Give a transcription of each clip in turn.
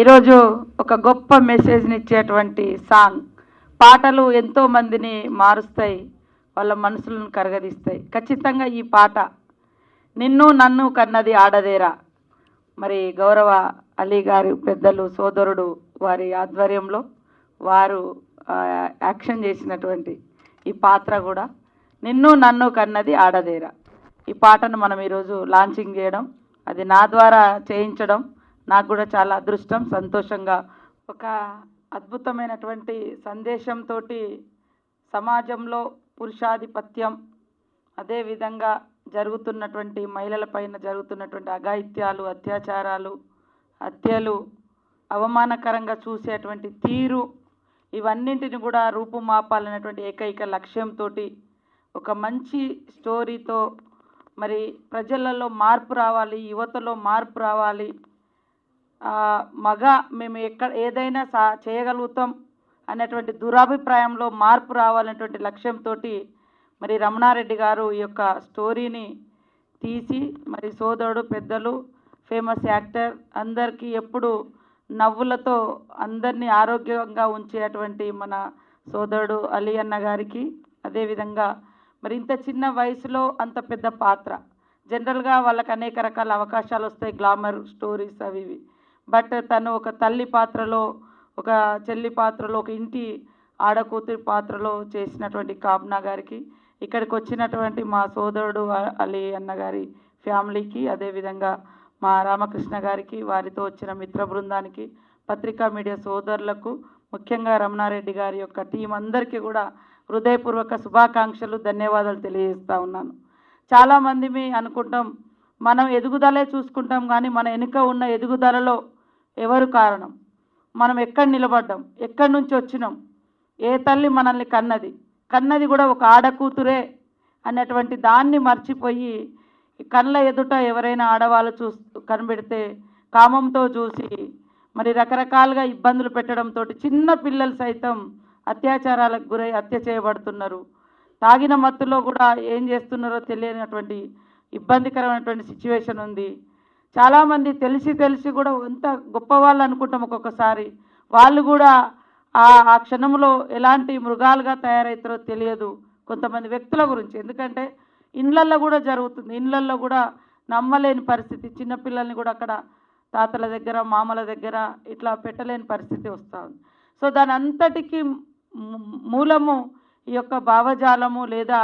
ఈరోజు ఒక గొప్ప మెసేజ్ని ఇచ్చేటువంటి సాంగ్. పాటలు ఎంతో మందిని మారుస్తాయి, వాళ్ళ మనసులను కరగదీస్తాయి. ఖచ్చితంగా ఈ పాట నిన్ను నన్ను కన్నది ఆడదేరా, మరి గౌరవ అలీ గారి పెద్దలు సోదరుడు వారి ఆధ్వర్యంలో వారు యాక్షన్ చేసినటువంటి ఈ పాత్ర కూడా నిన్ను నన్ను కన్నది ఆడదేరా. ఈ పాటను మనం ఈరోజు లాంచింగ్ చేయడం, అది నా ద్వారా చేయించడం నాకు కూడా చాలా అదృష్టం, సంతోషంగా. ఒక అద్భుతమైనటువంటి సందేశంతో సమాజంలో పురుషాధిపత్యం, అదేవిధంగా జరుగుతున్నటువంటి మహిళలపైన జరుగుతున్నటువంటి అఘాయిత్యాలు, అత్యాచారాలు, హత్యలు, అవమానకరంగా చూసేటువంటి తీరు, ఇవన్నింటిని కూడా రూపుమాపాలనేటువంటి ఏకైక లక్ష్యంతో ఒక మంచి స్టోరీతో మరి ప్రజలలో మార్పు రావాలి, యువతలో మార్పు రావాలి, మేము ఏదైనా చేయగలుగుతాం అనేటువంటి దురాభిప్రాయంలో మార్పు రావాలనేటువంటి లక్ష్యంతో మరి రమణారెడ్డి గారు ఈ యొక్క స్టోరీని తీసి, మరి సోదరుడు పెద్దలు ఫేమస్ యాక్టర్ అందరికీ ఎప్పుడు నవ్వులతో అందరినీ ఆరోగ్యంగా ఉంచేటువంటి మన సోదరుడు అలీ అన్న గారికి, అదేవిధంగా మరి ఇంత చిన్న వయసులో అంత పెద్ద పాత్ర, జనరల్గా వాళ్ళకి అనేక రకాల అవకాశాలు వస్తాయి, గ్లామర్ స్టోరీస్ అవి ఇవి. బట్ తను ఒక తల్లి పాత్రలో, ఒక చెల్లి పాత్రలో, ఒక ఇంటి ఆడకూతురి పాత్రలో చేసినటువంటి కామ్నా గారికి, ఇక్కడికి వచ్చినటువంటి మా సోదరుడు అలీ అన్న గారి ఫ్యామిలీకి, అదేవిధంగా మా రామకృష్ణ గారికి, వారితో వచ్చిన మిత్ర బృందానికి, పత్రికా మీడియా సోదరులకు, ముఖ్యంగా రమణారెడ్డి గారి యొక్క టీం అందరికీ కూడా హృదయపూర్వక శుభాకాంక్షలు, ధన్యవాదాలు తెలియజేస్తూ ఉన్నాను. చాలామంది అనుకుంటాం మనం ఎదుగుదలే చూసుకుంటాం, కానీ మన వెనుక ఉన్న ఎదుగుదలలో ఎవరు కారణం, మనం ఎక్కడ నిలబడ్డాం, ఎక్కడి నుంచి వచ్చినాం, ఏ తల్లి మనల్ని కన్నది కూడా ఒక ఆడకూతురే అనేటువంటి దాన్ని మర్చిపోయి కళ్ళ ఎదుట ఎవరైనా ఆడవాళ్ళు కనబెడితే కామంతో చూసి మరి రకరకాలుగా ఇబ్బందులు పెట్టడంతో చిన్న పిల్లలు సైతం అత్యాచారాలకు గురై హత్య చేయబడుతున్నారు. తాగిన మత్తులో కూడా ఏం చేస్తున్నారో తెలియనటువంటి ఇబ్బందికరమైనటువంటి సిచ్యువేషన్ ఉంది. చాలామంది తెలిసి కూడా ఎంత గొప్పవాళ్ళు అనుకుంటాం, ఒక్కొక్కసారి వాళ్ళు కూడా ఆ క్షణంలో ఎలాంటి మృగాలుగా తయారవుతారో తెలియదు కొంతమంది వ్యక్తుల గురించి. ఎందుకంటే ఇండ్లల్లో కూడా జరుగుతుంది, ఇండ్లల్లో కూడా నమ్మలేని పరిస్థితి, చిన్నపిల్లల్ని కూడా అక్కడ తాతల దగ్గర మామల దగ్గర ఇట్లా పెట్టలేని పరిస్థితి వస్తూ ఉంది. సో దాని అంతటికీ మూలము ఈ యొక్క భావజాలము, లేదా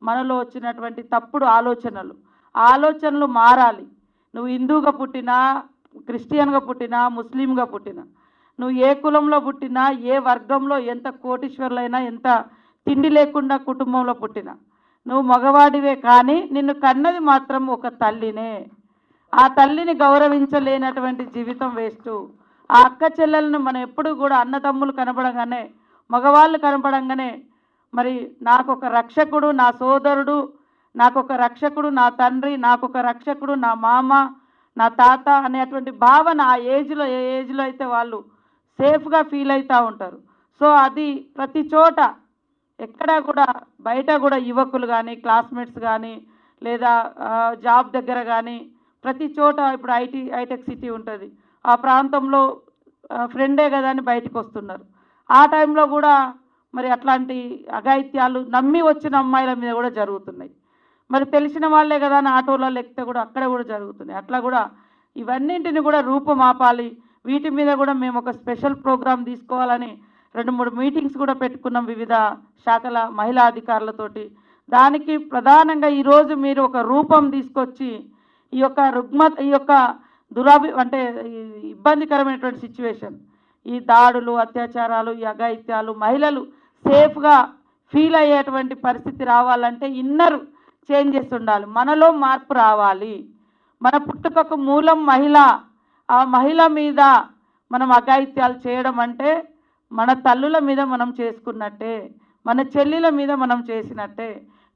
మనలో వచ్చినటువంటి తప్పుడు ఆలోచనలు మారాలి. నువ్వు హిందూగా పుట్టినా, క్రిస్టియన్గా పుట్టినా, ముస్లింగా పుట్టినా, నువ్వు ఏ కులంలో పుట్టినా, ఏ వర్గంలో, ఎంత కోటీశ్వరులైనా, ఎంత తిండి లేకుండా కుటుంబంలో పుట్టినా నువ్వు మగవాడివే, కానీ నిన్ను కన్నది మాత్రం ఒక తల్లినే. ఆ తల్లిని గౌరవించలేనటువంటి జీవితం వేస్ట్. ఆ అక్క చెల్లెలను మనం ఎప్పుడు కూడా అన్నదమ్ములు కనపడంగానే, మగవాళ్ళు కనపడంగానే మరి నాకొక రక్షకుడు నా సోదరుడు, నాకొక రక్షకుడు నా తండ్రి, నాకొక రక్షకుడు నా మామ, నా తాత అనేటువంటి భావన ఆ ఏజ్లో, ఏ ఏజ్లో అయితే వాళ్ళు సేఫ్గా ఫీల్ అవుతూ ఉంటారు. సో అది ప్రతి చోట, ఎక్కడ కూడా బయట కూడా యువకులు కానీ, క్లాస్మేట్స్ కానీ, లేదా జాబ్ దగ్గర కానీ, ప్రతి చోట ఇప్పుడు హైటెక్ సిటీ ఉంటుంది, ఆ ప్రాంతంలో ఫ్రెండే కదా అని బయటకు వస్తున్నారు. ఆ టైంలో కూడా మరి అట్లాంటి అఘాయిత్యాలు నమ్మి వచ్చిన అమ్మాయిల మీద కూడా జరుగుతున్నాయి. మరి తెలిసిన వాళ్ళే కదా అని ఆటోలలో ఎక్కితే కూడా అక్కడ కూడా జరుగుతున్నాయి. అట్లా కూడా ఇవన్నింటిని కూడా రూపుమాపాలి. వీటి మీద కూడా మేము ఒక స్పెషల్ ప్రోగ్రాం తీసుకోవాలని 2-3 మీటింగ్స్ కూడా పెట్టుకున్నాం వివిధ శాఖల మహిళా అధికారులతోటి. దానికి ప్రధానంగా ఈరోజు మీరు ఒక రూపం తీసుకొచ్చి ఈ యొక్క అంటే ఇబ్బందికరమైనటువంటి సిచ్యువేషన్, ఈ దాడులు, అత్యాచారాలు, ఈ అఘాయిత్యాలు, మహిళలు సేఫ్గా ఫీల్ అయ్యేటువంటి పరిస్థితి రావాలంటే ఇన్నర్ చేంజెస్ ఉండాలి, మనలో మార్పు రావాలి. మన పుట్టుకకు మూలం మహిళ. ఆ మహిళ మీద మనం అఘాయిత్యాలు చేయడం అంటే మన తల్లుల మీద మనం చేసుకున్నట్టే, మన చెల్లెల మీద మనం చేసినట్టే.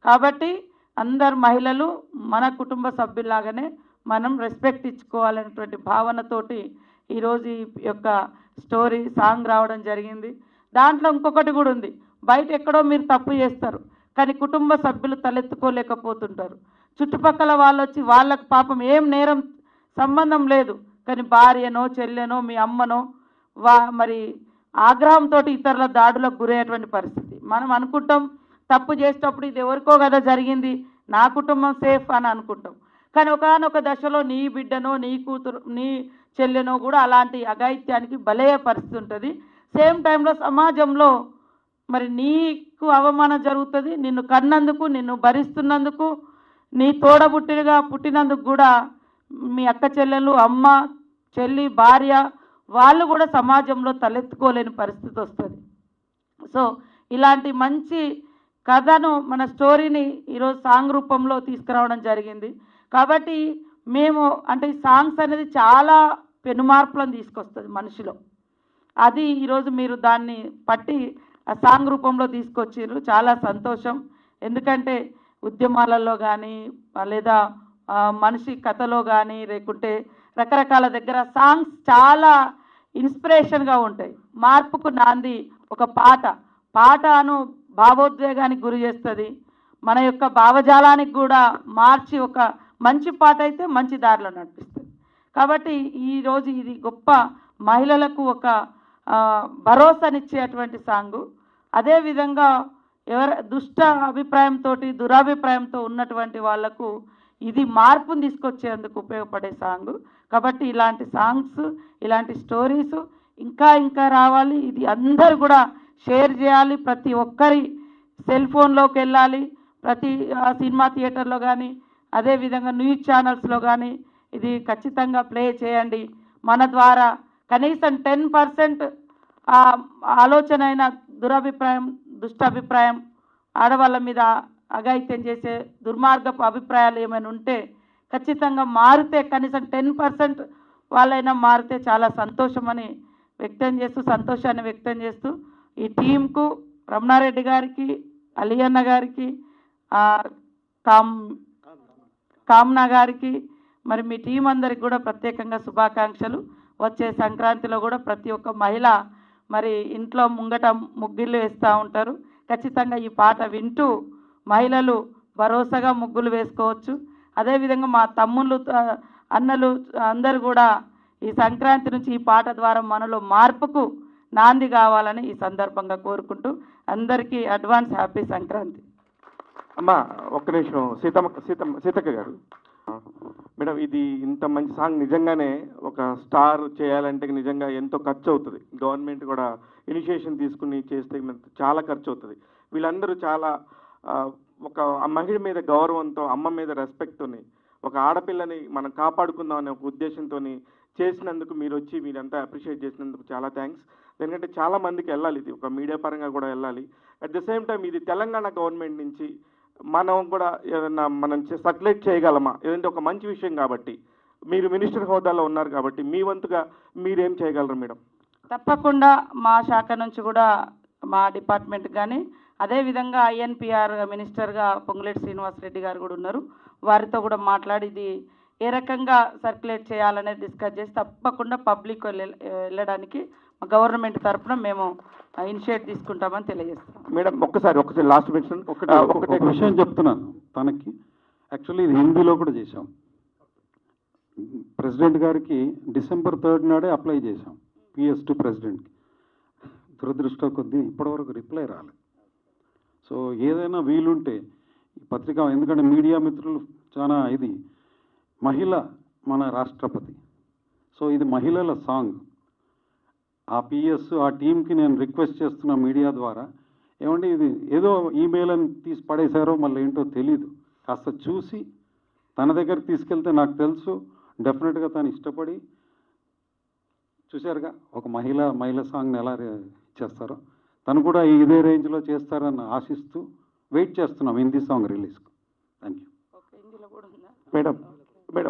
కాబట్టి అందరు మహిళలు మన కుటుంబ సభ్యుల్లాగానే మనం రెస్పెక్ట్ ఇచ్చుకోవాలనేటువంటి భావనతోటి ఈరోజు ఈ యొక్క స్టోరీ సాంగ్ రావడం జరిగింది. దాంట్లో ఇంకొకటి కూడా ఉంది, బయట ఎక్కడో మీరు తప్పు చేస్తారు, కానీ కుటుంబ సభ్యులు తలెత్తుకోలేకపోతుంటారు. చుట్టుపక్కల వాళ్ళు వచ్చి వాళ్ళకు పాపం ఏం నేరం సంబంధం లేదు, కానీ భార్యనో చెల్లెనో మీ అమ్మనో మరి ఆగ్రహంతో ఇతరుల దాడులకు గురయ్యేటువంటి పరిస్థితి. మనం అనుకుంటాం తప్పు చేసేటప్పుడు ఇది ఎవరికో కదా జరిగింది, నా కుటుంబం సేఫ్ అని అనుకుంటాం. కానీ ఒకానొక దశలో నీ బిడ్డనో నీ కూతురు నీ చెల్లెనో కూడా అలాంటి అఘాయిత్యానికి బలయ్యే పరిస్థితి ఉంటుంది. సేమ్ టైంలో సమాజంలో మరి నీకు అవమానం జరుగుతుంది, నిన్ను కన్నందుకు నిన్ను భరిస్తున్నందుకు నీ తోడబుట్టినగా పుట్టినందుకు కూడా మీ అక్క చెల్లెలు అమ్మ చెల్లి భార్య వాళ్ళు కూడా సమాజంలో తలెత్తుకోలేని పరిస్థితి వస్తుంది. సో ఇలాంటి మంచి కథను మన స్టోరీని ఈరోజు సాంగ్ రూపంలో తీసుకురావడం జరిగింది. కాబట్టి మేము అంటే ఈ సాంగ్స్ అనేది చాలా పెనుమార్పులను తీసుకొస్తుంది మనిషిలో. అది ఈరోజు మీరు దాన్ని పట్టి ఆ సాంగ్ రూపంలో తీసుకొచ్చారు, చాలా సంతోషం. ఎందుకంటే ఉద్యమాలలో కానీ లేదా మనిషి కథలో కానీ లేకుంటే రకరకాల దగ్గర సాంగ్స్ చాలా ఇన్స్పిరేషన్గా ఉంటాయి. మార్పుకు నాంది ఒక పాటను భావోద్వేగానికి గురి చేస్తుంది, మన యొక్క భావజాలానికి కూడా మార్చి ఒక మంచి పాట అయితే మంచి దారిలో నడిపిస్తుంది. కాబట్టి ఈరోజు ఇది గొప్ప మహిళలకు ఒక భరోసానిచ్చేటువంటి సాంగు. అదేవిధంగా దుష్ట అభిప్రాయంతో దురాభిప్రాయంతో ఉన్నటువంటి వాళ్లకు ఇది మార్పును తీసుకొచ్చేందుకు ఉపయోగపడే సాంగు. కాబట్టి ఇలాంటి సాంగ్స్ ఇలాంటి స్టోరీస్ ఇంకా రావాలి. ఇది అందరూ కూడా షేర్ చేయాలి, ప్రతి ఒక్కరి సెల్ ఫోన్లోకి వెళ్ళాలి, ప్రతి సినిమా థియేటర్లో కానీ అదేవిధంగా న్యూస్ ఛానల్స్లో కానీ ఇది ఖచ్చితంగా ప్లే చేయండి. మన ద్వారా కనీసం 10% ఆలోచన అయిన దురభిప్రాయం దుష్టాభిప్రాయం ఆడవాళ్ళ మీద అఘాయిత్యం చేసే దుర్మార్గపు అభిప్రాయాలు ఏమైనా ఉంటే ఖచ్చితంగా మారితే కనీసం 10% వాళ్ళైనా మారితే చాలా సంతోషాన్ని వ్యక్తం చేస్తూ ఈ టీంకు రమణారెడ్డి గారికి అలియన్న గారికి కామ్నా గారికి మరి మీ టీం అందరికి కూడా ప్రత్యేకంగా శుభాకాంక్షలు. వచ్చే సంక్రాంతిలో కూడా ప్రతి ఒక్క మహిళ మరి ఇంట్లో ముంగట ముగ్గులు వేస్తూ ఉంటారు. ఖచ్చితంగా ఈ పాట వింటూ మహిళలు భరోసాగా ముగ్గులు వేసుకోవచ్చు. అదేవిధంగా మా తమ్ముళ్ళు అన్నలు అందరూ కూడా ఈ సంక్రాంతి నుంచి ఈ పాట ద్వారా మనలో మార్పుకు నాంది కావాలని ఈ సందర్భంగా కోరుకుంటూ అందరికీ అడ్వాన్స్ హ్యాపీ సంక్రాంతి. అమ్మా ఒక్క నిమిషం సీతక్క గారు. మేడం ఇది ఇంత మంచి సాంగ్ నిజంగానే ఒక స్టార్ చేయాలంటే నిజంగా ఎంతో ఖర్చు అవుతుంది. గవర్నమెంట్ కూడా ఇనిషియేషన్ తీసుకుని చేస్తే చాలా ఖర్చు అవుతుంది. వీళ్ళందరూ చాలా ఒక మహిళ మీద గౌరవంతో అమ్మ మీద రెస్పెక్ట్తోని ఒక ఆడపిల్లని మనం కాపాడుకుందాం అనే ఒక ఉద్దేశంతో చేసినందుకు మీరు వచ్చి మీరంతా అప్రిషియేట్ చేసినందుకు చాలా థ్యాంక్స్. ఎందుకంటే చాలా మందికి వెళ్ళాలి, ఇది ఒక మీడియా పరంగా కూడా వెళ్ళాలి. అట్ ద సేమ్ టైం ఇది తెలంగాణ గవర్నమెంట్ నుంచి మనం కూడా ఏదన్నా మనం సర్క్యులేట్ చేయగలమా, ఏదంటే ఒక మంచి విషయం కాబట్టి మీరు మినిస్టర్ హోదాలో ఉన్నారు కాబట్టి మీ వంతుగా మీరేం చేయగలరు మేడం? తప్పకుండా మా శాఖ నుంచి కూడా మా డిపార్ట్మెంట్ కానీ అదేవిధంగా ఐఎన్పిఆర్ మినిస్టర్గా పొంగులేటి శ్రీనివాసరెడ్డి గారు కూడా ఉన్నారు, వారితో కూడా మాట్లాడి ఇది ఏ రకంగా సర్క్యులేట్ చేయాలనేది డిస్కస్ చేసి తప్పకుండా పబ్లిక్ వెళ్ళడానికి గవర్నమెంట్ తరఫున మేము ఇనిషియేట్ తీసుకుంటామని తెలియజేస్తాం. మేడం ఒక్కసారి లాస్ట్ మెన్షన్ ఒకటే విషయం చెప్తున్నాను తనకి. యాక్చువల్లీ ఇది హిందీలో కూడా చేశాం. ప్రెసిడెంట్ గారికి December 3 నాడే అప్లై చేశాం PS2 ప్రెసిడెంట్కి. దురదృష్టం కొద్దీ ఇప్పటివరకు రిప్లై రాలేదు. సో ఏదైనా వీలుంటే ఈ పత్రిక, ఎందుకంటే మీడియా మిత్రులు చాలా ఇది మహిళ మన రాష్ట్రపతి, సో ఇది మహిళల సాంగ్. ఆ PS ఆ టీంకి నేను రిక్వెస్ట్ చేస్తున్న మీడియా ద్వారా, ఏమంటే ఇది ఏదో ఈమెయిల్ అని తీసి పడేశారో మళ్ళీ ఏంటో తెలీదు, కాస్త చూసి తన దగ్గరికి తీసుకెళ్తే నాకు తెలుసు డెఫినెట్గా తను ఇష్టపడి, చూశారుగా ఒక మహిళ సాంగ్ని ఎలా చేస్తారో, తను కూడా ఇదే రేంజ్లో చేస్తారని ఆశిస్తూ వెయిట్ చేస్తున్నాం హిందీ సాంగ్ రిలీజ్కు. Thank you. మేడం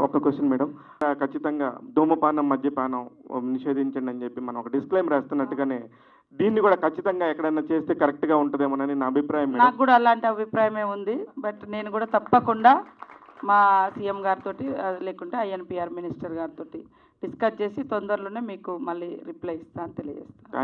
ఒక క్వశ్చన్ మేడం. ఖచ్చితంగా ధూమపానం మద్యపానం నిషేధించండి అని చెప్పి మనం ఒక డిస్క్లైమర్ వేస్తున్నట్టుగానే దీన్ని కూడా ఖచ్చితంగా ఎక్కడైనా చేస్తే కరెక్ట్గా ఉంటుందేమోనని నా అభిప్రాయం. నాకు కూడా అలాంటి అభిప్రాయమే ఉంది. బట్ నేను కూడా తప్పకుండా మా సీఎం గారితో లేకుంటే ఐఎన్పిఆర్ మినిస్టర్ గారితో డిస్కస్ చేసి తొందరలోనే మీకు మళ్ళీ రిప్లై ఇస్తాను తెలియజేస్తాను.